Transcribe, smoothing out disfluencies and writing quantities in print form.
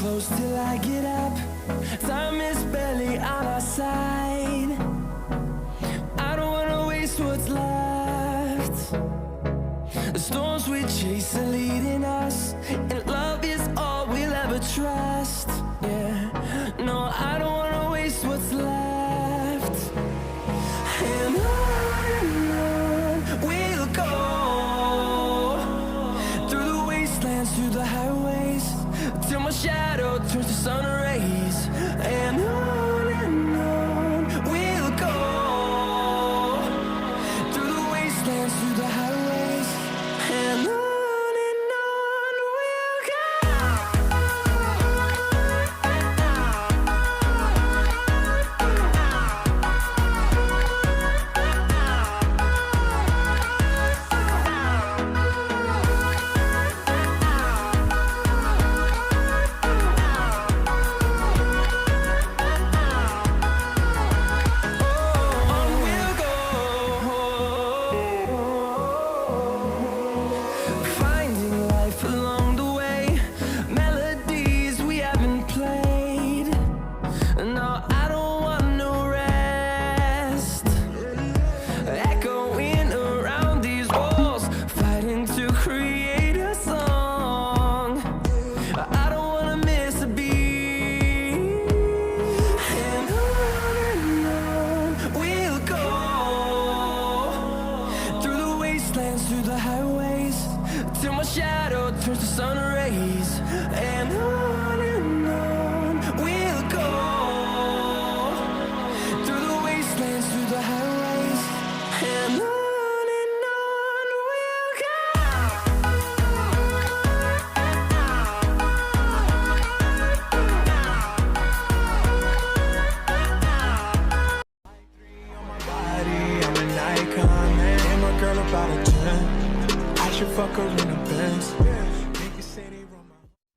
close till I get up. Time is barely on our side. I don't wanna waste what's left. The storms we chase are leading us, and love is all we'll ever trust. Yeah, no, I don't wanna waste what's left. And on we'll go, through the wastelands, through the highways, till my shadow turns to sun rays. And on we'll go, through the wastelands, through the highways, and on we'll go. Through the highways, till my shadow turns to sun rays. And on we'll go, through the wastelands, through the highways, and on we'll go. I'm an icon, man. I'm a girl about a 10. I should fuck her in a Benz.